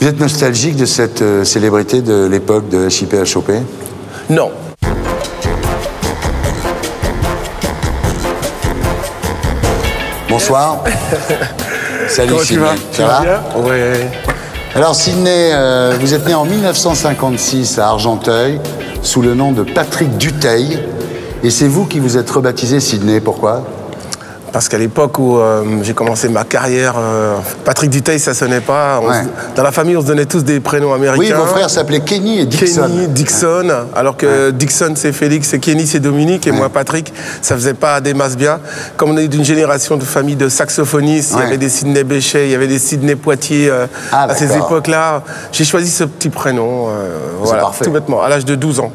Vous êtes nostalgique de cette célébrité de l'époque de HIP-HOP? Non. Bonsoir. Salut. Comment Sidney. tu vas? Oui. Alors Sidney, vous êtes né en 1956 à Argenteuil sous le nom de Patrick Dutheil. Et c'est vous qui vous êtes rebaptisé Sidney. Pourquoi? Parce qu'à l'époque où j'ai commencé ma carrière, Patrick Dutheil, ça sonnait pas. Dans la famille, on se donnait tous des prénoms américains. Oui, vos frères s'appelaient Kenny et Dixon. Kenny, Dixon, alors que Dixon c'est Félix et Kenny c'est Dominique et moi Patrick, ça faisait pas des masses bien. Comme on est d'une génération de famille de saxophonistes, il y avait des Sidney Bechet, il y avait des Sidney Poitier à ces époques-là. J'ai choisi ce petit prénom, voilà, tout bêtement, à l'âge de 12 ans.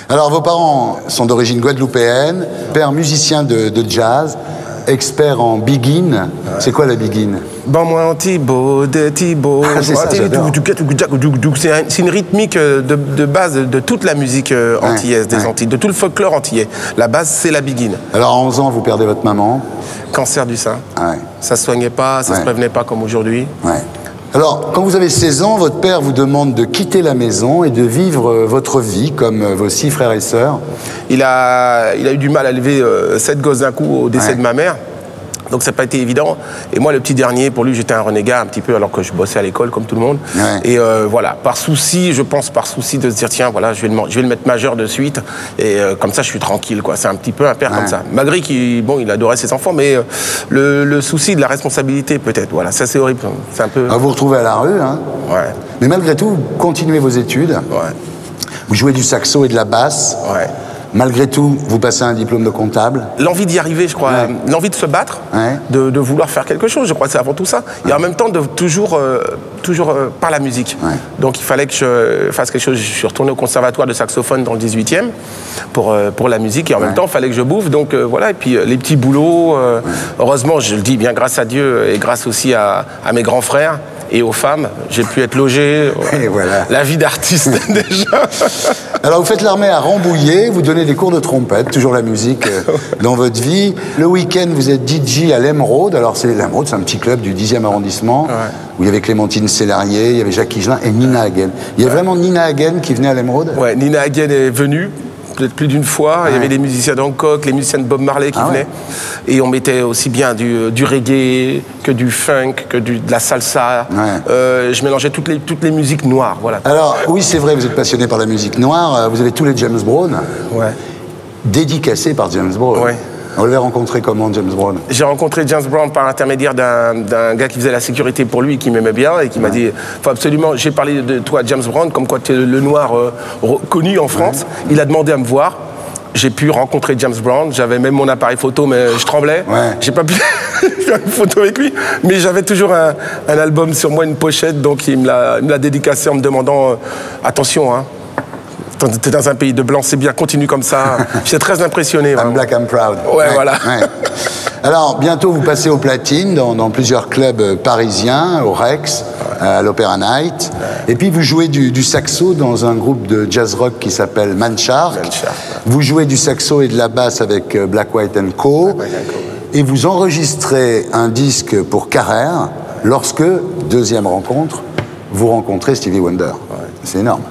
Alors vos parents sont d'origine guadeloupéenne, père musicien de jazz, expert en biguine. C'est quoi la biguine? Bon, moi, Thibaut, c'est ça, j'adore. C'est une rythmique de base de toute la musique antillaise des Antilles, de tout le folklore antillais. La base, c'est la biguine. Alors, à 11 ans, vous perdez votre maman. Cancer du sein. Ça se soignait pas, ça se prévenait pas comme aujourd'hui. Alors, quand vous avez 16 ans, votre père vous demande de quitter la maison et de vivre votre vie comme vos 6 frères et sœurs. Il a eu du mal à élever 7 gosses d'un coup au décès de ma mère. Donc ça n'a pas été évident. Et moi, le petit dernier, pour lui, j'étais un renégat un petit peu, alors que je bossais à l'école comme tout le monde. Et voilà, par souci, je pense, par souci de se dire, tiens, voilà, je vais le mettre majeur de suite. Et comme ça, je suis tranquille, quoi. C'est un petit peu un père comme ça. Malgré qu'il il adorait ses enfants, mais le souci de la responsabilité, peut-être. Voilà, ça, c'est horrible. C'est un peu... Vous vous retrouvez à la rue, hein. Mais malgré tout, vous continuez vos études. Vous jouez du saxo et de la basse. Malgré tout, vous passez un diplôme de comptable. L'envie d'y arriver, je crois. L'envie de se battre, de vouloir faire quelque chose, je crois que c'est avant tout ça. Et en même temps, de toujours par la musique. Donc il fallait que je fasse quelque chose. Je suis retourné au conservatoire de saxophone dans le 18e pour la musique. Et en même temps, il fallait que je bouffe. Donc voilà, et puis les petits boulots. Heureusement, je le dis bien grâce à Dieu et grâce aussi à mes grands frères et aux femmes, j'ai pu être logé. La vie d'artiste déjà. Alors vous faites l'armée à Rambouillet, vous donnez des cours de trompette, toujours la musique dans votre vie. Le week-end, vous êtes DJ à l'Emeraude. Alors l'Emeraude, c'est un petit club du 10e arrondissement où il y avait Clémentine Célarier, il y avait Jacques Higelin et Nina Hagen. Il y a vraiment Nina Hagen qui venait à l'Emeraude? Ouais, Nina Hagen est venue. Peut-être plus d'une fois. Il y avait les musiciens d'Hancock, les musiciens de Bob Marley qui venaient. Et on mettait aussi bien du reggae que du funk, que de la salsa. Je mélangeais toutes les musiques noires. Voilà. Alors, oui, c'est vrai, vous êtes passionné par la musique noire. Vous avez tous les James Brown. Dédicacés par James Brown. On l'avait rencontré comment, James Brown? J'ai rencontré James Brown par l'intermédiaire d'un gars qui faisait la sécurité pour lui, qui m'aimait bien et qui m'a dit, faut absolument, j'ai parlé de toi à James Brown, comme quoi tu es le noir connu en France. Il a demandé à me voir. J'ai pu rencontrer James Brown. J'avais même mon appareil photo, mais je tremblais. J'ai pas pu faire une photo avec lui. Mais j'avais toujours un album sur moi, une pochette. Donc il me l'a dédicacé en me demandant, attention, hein. T'es dans un pays de blanc, c'est bien, continue comme ça. J'étais très impressionné. I'm black, I'm proud. Voilà. Alors, bientôt, vous passez au platine dans plusieurs clubs parisiens, au Rex, à l'Opéra Night. Et puis, vous jouez du saxo dans un groupe de jazz rock qui s'appelle Manshark. Vous jouez du saxo et de la basse avec Black, White & Co. Et vous enregistrez un disque pour Carrère lorsque, deuxième rencontre, vous rencontrez Stevie Wonder. C'est énorme.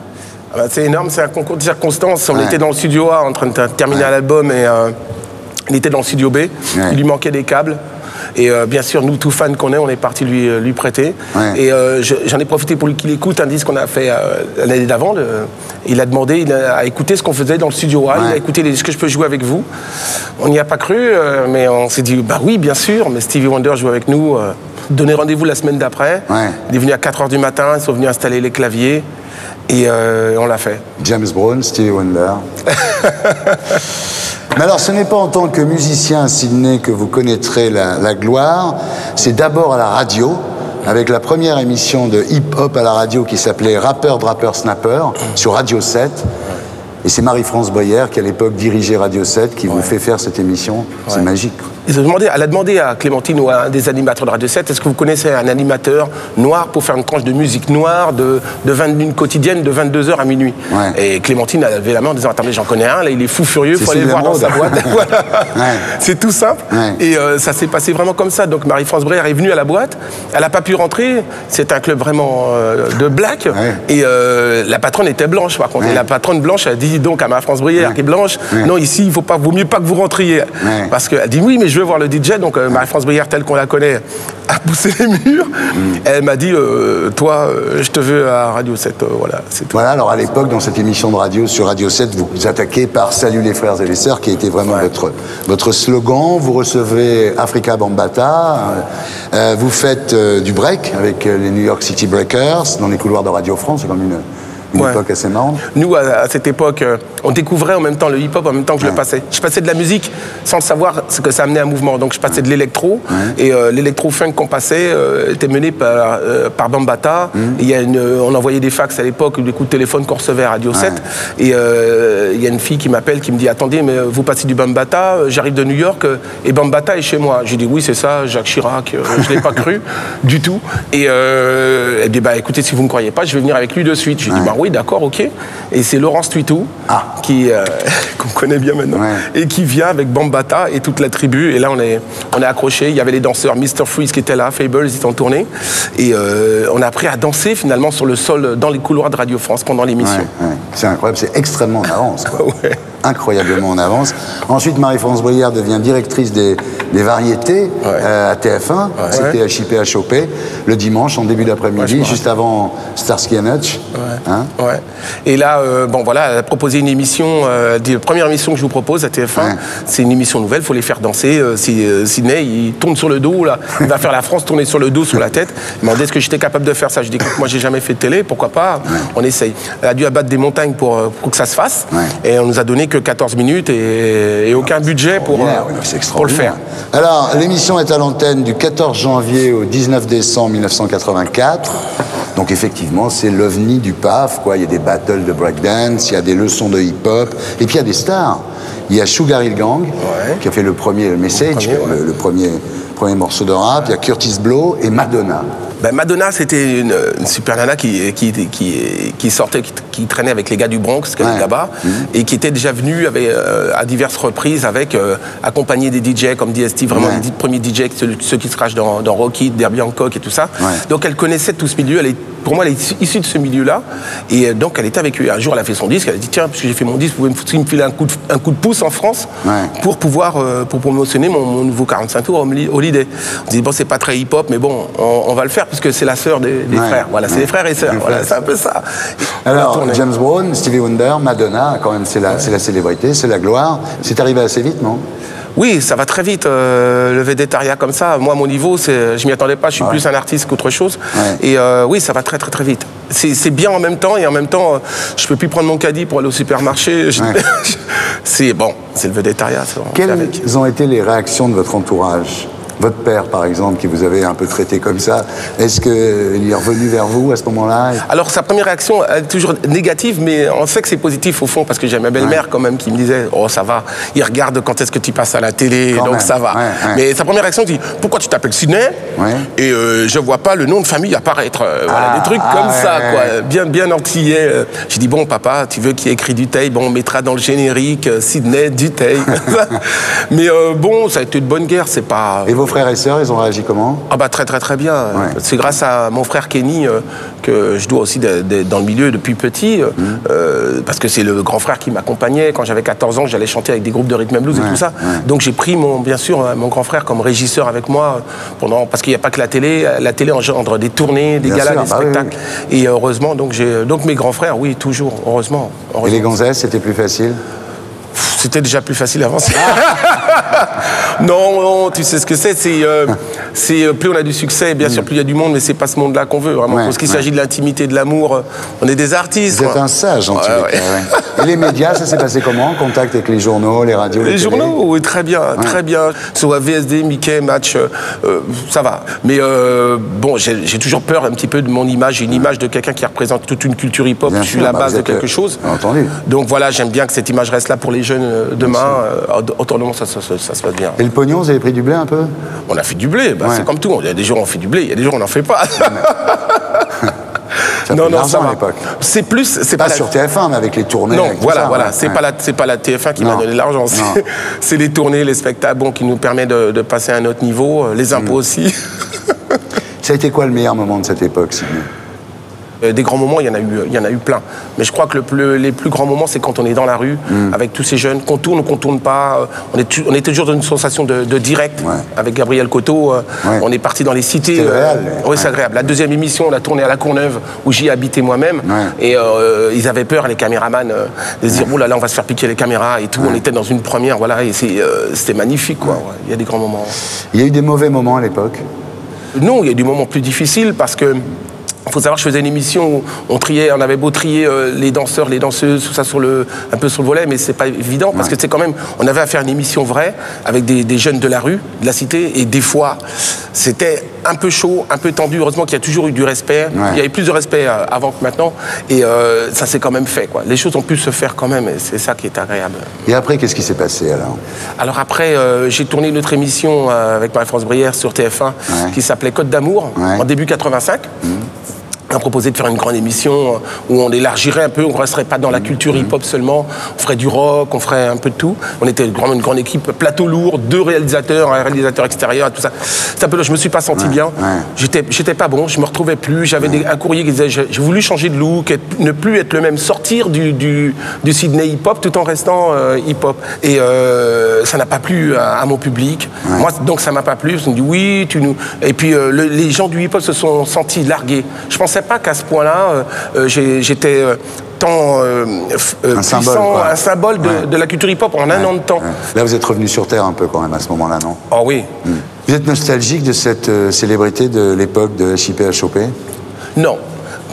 C'est énorme, c'est un concours de circonstances. On était dans le studio A en train de terminer l'album et il était dans le studio B. Il lui manquait des câbles. Et bien sûr, nous, tout fans qu'on est, on est parti lui prêter. Et j'en ai profité pour qu'il écoute un disque qu'on a fait l'année d'avant. Il a demandé, il a écouté ce qu'on faisait dans le studio A. Il a écouté est-ce que je peux jouer avec vous? On n'y a pas cru, mais on s'est dit, bah oui, bien sûr. Mais Stevie Wonder joue avec nous. Donnez rendez-vous la semaine d'après. Il est venu à 4 h du matin, ils sont venus installer les claviers. Et on l'a fait. James Brown, Stevie Wonder. Mais alors, ce n'est pas en tant que musicien, Sidney, que vous connaîtrez la gloire. C'est d'abord à la radio, avec la première émission de hip-hop à la radio qui s'appelait Rappeur, Drapper, Snapper, sur Radio 7. Et c'est Marie-France Boyer, qui à l'époque dirigeait Radio 7, qui vous fait faire cette émission. C'est magique. elle a demandé à Clémentine ou à un des animateurs de Radio 7, est-ce que vous connaissez un animateur noir pour faire une tranche de musique noire d'une quotidienne de 22h à minuit. Et Clémentine a levé la main en disant, attendez, j'en connais un, là, il est fou furieux, il faut aller le voir dans sa boîte. Voilà. C'est tout simple. Et ça s'est passé vraiment comme ça. Donc Marie-France Breyer est venue à la boîte, elle n'a pas pu rentrer, c'est un club vraiment de black. Et la patronne était blanche, par contre. Et la patronne blanche a dit donc à Marie-France Breyer, qui est blanche, non, ici, il vaut mieux pas que vous rentriez. Parce qu'elle dit, oui, mais je veux voir le DJ. Donc Marie-France Breyer, telle qu'on la connaît, a poussé les murs. Elle m'a dit, toi, je te veux à Radio 7. Voilà, c'est tout. Voilà, alors à l'époque, dans cette émission de radio sur Radio 7, vous vous attaquez par Salut les frères et les sœurs, qui était vraiment votre slogan. Vous recevez Africa Bambaataa. Vous faites du break avec les New York City Breakers dans les couloirs de Radio France. C'est comme une époque assez marrante. Nous, à cette époque, on découvrait en même temps le hip-hop, en même temps que je le passais. Je passais de la musique sans le savoir ce que ça amenait à un mouvement. Donc je passais de l'électro, et l'électro-funk qu'on passait était mené par Bambaataa. On envoyait des fax à l'époque, des coups de téléphone qu'on recevait à Radio 7. Et il y a une fille qui m'appelle, qui me dit, attendez, mais vous passez du Bambaataa, j'arrive de New York, et Bambaataa est chez moi. J'ai dit, oui, c'est ça, Jacques Chirac, je ne l'ai pas cru du tout. Et elle dit, bah écoutez, si vous ne me croyez pas, je vais venir avec lui de suite. J'ai dit, bah oui, d'accord, ok. Et c'est Laurence Tuitou, qu'on connaît bien maintenant, et qui vient avec Bambaataa et toute la tribu. Et là, on est accrochés. Il y avait les danseurs Mr. Freeze qui étaient là, Fables, ils étaient en tournée. Et on a appris à danser finalement sur le sol, dans les couloirs de Radio France pendant l'émission. C'est incroyable, c'est extrêmement en avance. Incroyablement en avance. Ensuite, Marie-France Breyer devient directrice des variétés à TF1. C'était à Chipé à Chopé, le dimanche, en début d'après-midi, juste avant Starsky and Hutch. Et là, bon voilà, elle a proposé une émission, la première émission que je vous propose à TF1, c'est une émission nouvelle, il faut les faire danser. Sidney, il tourne sur le dos, là, il va faire la France tourner sur le dos, sur la tête. Il m'a demandé est-ce que j'étais capable de faire ça. Je dis écoute, moi j'ai jamais fait de télé, pourquoi pas, on essaye. Elle a dû abattre des montagnes pour que ça se fasse, et on nous a donné que 14 minutes et aucun budget pour le faire. Alors, l'émission est à l'antenne du 14 janvier au 19 décembre 1984. Donc effectivement, c'est l'ovni du PAF, quoi. Il y a des battles de breakdance, il y a des leçons de hip-hop, et puis il y a des stars. Il y a Sugar Hill Gang, qui a fait le Message, le premier morceau de rap. Il y a Curtis Blow et Madonna. Ben Madonna, c'était une super nana qui sortait, qui traînait avec les gars du Bronx, là-bas, et qui était déjà venue à diverses reprises accompagnée des DJ comme DST, vraiment les premiers DJ, ceux qui se crachent dans Rocky, Derby Hancock et tout ça. Donc elle connaissait tout ce milieu, pour moi elle est issue de ce milieu-là, et donc elle était avec eux. Un jour elle a fait son disque, elle a dit tiens, parce que j'ai fait mon disque, vous pouvez me filer un coup de pouce en France pour pouvoir pour promotionner mon nouveau 45 tours Holiday. On dit bon, c'est pas très hip-hop, mais bon, on va le faire parce que c'est la sœur des frères. Voilà, c'est les frères et sœurs. Voilà, c'est un peu ça. Alors, James Brown, Stevie Wonder, Madonna, quand même, c'est la célébrité, c'est la gloire. C'est arrivé assez vite, non? Oui, ça va très vite, le végétariat comme ça. Moi, à mon niveau, je m'y attendais pas, je suis plus un artiste qu'autre chose. Et oui, ça va très très très vite. C'est bien en même temps, et en même temps, je peux plus prendre mon caddie pour aller au supermarché. C'est bon, c'est le végétariat. Quelles ont été les réactions de votre entourage? Votre père, par exemple, qui vous avait un peu traité comme ça, est-ce qu'il est revenu vers vous à ce moment-là? Alors, sa première réaction, elle est toujours négative, mais on sait que c'est positif au fond, parce que j'ai ma belle-mère quand même qui me disait « Oh, ça va, il regarde quand est-ce que tu passes à la télé, donc ça va. » Mais sa première réaction, dit « Pourquoi tu t'appelles Sidney ?» Et je vois pas le nom de famille apparaître. Voilà, des trucs comme ça, quoi, bien antillais. J'ai dit « Bon, papa, tu veux qu'il y ait écrit Dutheil? Bon, on mettra dans le générique Sidney Dutheil. » Mais bon, ça a été une bonne guerre, c'est pas... Et vos frères et sœurs, ils ont réagi comment? Ah bah très très très bien. C'est grâce à mon frère Kenny que je dois aussi dans le milieu depuis petit, parce que c'est le grand frère qui m'accompagnait. Quand j'avais 14 ans, j'allais chanter avec des groupes de rhythm and blues et tout ça. Donc j'ai pris bien sûr mon grand frère comme régisseur avec moi, parce qu'il n'y a pas que la télé engendre des tournées, des galas, des spectacles. Et heureusement, donc mes grands frères, oui, toujours, heureusement. Et les gonzesses, c'était plus facile? C'était déjà plus facile avant. Non, tu sais ce que c'est. Plus on a du succès, bien sûr, plus il y a du monde, mais c'est pas ce monde-là qu'on veut, vraiment. Parce qu'il s'agit de l'intimité, de l'amour. On est des artistes. Vous êtes un sage, en tous les cas. Et les médias, ça s'est passé comment? Contact avec les journaux, les radios, les journaux, oui, très bien, très bien. Soit VSD, Mickey, Match, ça va. Mais bon, j'ai toujours peur un petit peu de mon image. J'ai une image de quelqu'un qui représente toute une culture hip-hop. Je suis la base de quelque chose. Entendu. Donc voilà, j'aime bien que cette image reste là pour les jeunes demain. Autour de moi, ça se passe bien. Et le pognon, vous avez pris du blé un peu? On a fait du blé, c'est comme tout. Il y a des jours on fait du blé, il y a des jours on n'en fait pas. Non, ça va. À l'époque. C'est plus, c'est pas sur TF1, mais avec les tournées. Non, voilà, c'est pas la TF1 qui m'a donné l'argent. C'est les tournées, les spectacles, qui nous permettent de passer à un autre niveau, les impôts aussi. Ça a été quoi le meilleur moment de cette époque, Sidney? Des grands moments, il y en a eu plein. Mais je crois que les plus grands moments, c'est quand on est dans la rue, avec tous ces jeunes, qu'on tourne ou qu'on tourne pas. On était toujours dans une sensation de direct. Avec Gabriel Coteau, on est parti dans les cités. C'était réel. Oui, c'est agréable. La deuxième émission, on l'a tournée à La Courneuve, où j'y habitais moi-même. Et ils avaient peur, les caméramans, de se dire, oh là là, on va se faire piquer les caméras et tout. On était dans une première, voilà, et c'était magnifique, quoi. Il y a des grands moments. Il y a eu des mauvais moments à l'époque? Non, il y a eu des moments plus difficiles, parce que il faut savoir que je faisais une émission où on avait beau trier les danseurs, les danseuses, tout ça un peu sur le volet, mais c'est pas évident parce que c'est quand même, on avait à faire une émission vraie avec des jeunes de la rue, de la cité, et des fois c'était un peu chaud, un peu tendu. Heureusement qu'il y a toujours eu du respect. Il y avait plus de respect avant que maintenant, et ça s'est quand même fait, quoi. Les choses ont pu se faire quand même, et c'est ça qui est agréable. Et après, qu'est-ce qui s'est passé alors? Alors après, j'ai tourné une autre émission avec Marie-France Brière sur TF1 qui s'appelait Côte d'Amour en début 85. On a proposé de faire une grande émission où on élargirait un peu, on ne resterait pas dans la culture hip-hop seulement, on ferait du rock, on ferait un peu de tout. On était une grande équipe, plateau lourd, 2 réalisateurs, un réalisateur extérieur, tout ça. C'est un peu là, je me suis pas senti bien. J'étais pas bon, je me retrouvais plus. J'avais un courrier qui disait j'ai voulu changer de look, ne plus être le même, sortir du Sydney hip-hop tout en restant hip-hop. Et ça n'a pas plu à mon public. Moi, donc ça m'a pas plu. Je me dis oui, et puis les gens du hip-hop se sont sentis largués. Je pensais pas qu'à ce point-là, j'étais tant puissant, un symbole de la culture hip-hop en un an de temps. Là, vous êtes revenu sur Terre un peu quand même à ce moment-là, non? Oh oui. Vous êtes nostalgique de cette célébrité de l'époque de HIP-HOP? Non.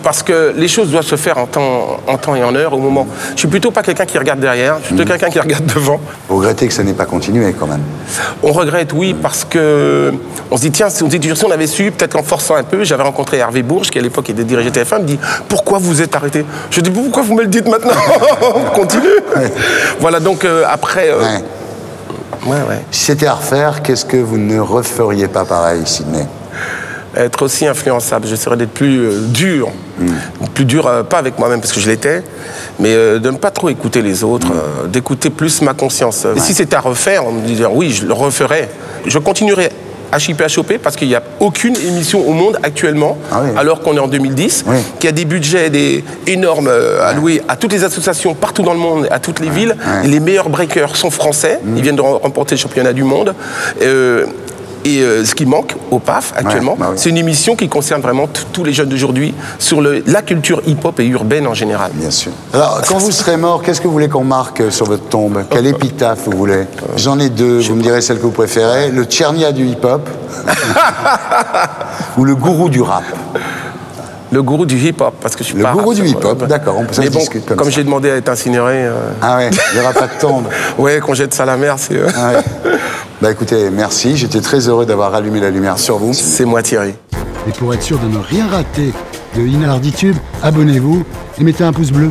Parce que les choses doivent se faire en temps et en heure, au moment. Je suis plutôt pas quelqu'un qui regarde derrière, je suis plutôt quelqu'un qui regarde devant. Vous regrettez que ça n'ait pas continué quand même? On regrette, oui, parce que on se dit, tiens, si on avait su, peut-être en forçant un peu, j'avais rencontré Hervé Bourges, qui à l'époque était dirigé TF1, me dit, pourquoi vous êtes arrêté? Je dis, pourquoi vous me le dites maintenant? On continue. Voilà, donc après... Si c'était à refaire, qu'est-ce que vous ne referiez pas pareil, Sidney? Être aussi influençable, j'essaierais d'être plus dur. Plus dur, pas avec moi-même parce que je l'étais, mais de ne pas trop écouter les autres, d'écouter plus ma conscience. Et si c'était à refaire, on me dirait oui, je le referais. Je continuerai HIP-HOP parce qu'il n'y a aucune émission au monde actuellement, alors qu'on est en 2010, qui a des budgets énormes alloués à toutes les associations partout dans le monde, à toutes les villes. Les meilleurs breakers sont français, ils viennent de remporter le championnat du monde. Et ce qui manque au PAF actuellement, c'est une émission qui concerne vraiment tous les jeunes d'aujourd'hui sur la culture hip-hop et urbaine en général. Bien sûr. Alors, quand vous serez mort, qu'est-ce que vous voulez qu'on marque sur votre tombe? Quelle épitaphe vous voulez? J'en ai 2, vous me direz celle que vous préférez. Le Tchernia du hip-hop ou le gourou du rap? Le gourou du hip-hop, parce que je suis pas... Le gourou du hip-hop, d'accord, on peut se discuter comme ça. Comme j'ai demandé à être incinéré... Ah ouais, il n'y aura pas de tombe. Ouais, qu'on jette ça à la mer, c'est... Bah écoutez, merci, j'étais très heureux d'avoir allumé la lumière sur vous. C'est moi Thierry. Et pour être sûr de ne rien rater de Inarditube, abonnez-vous et mettez un pouce bleu.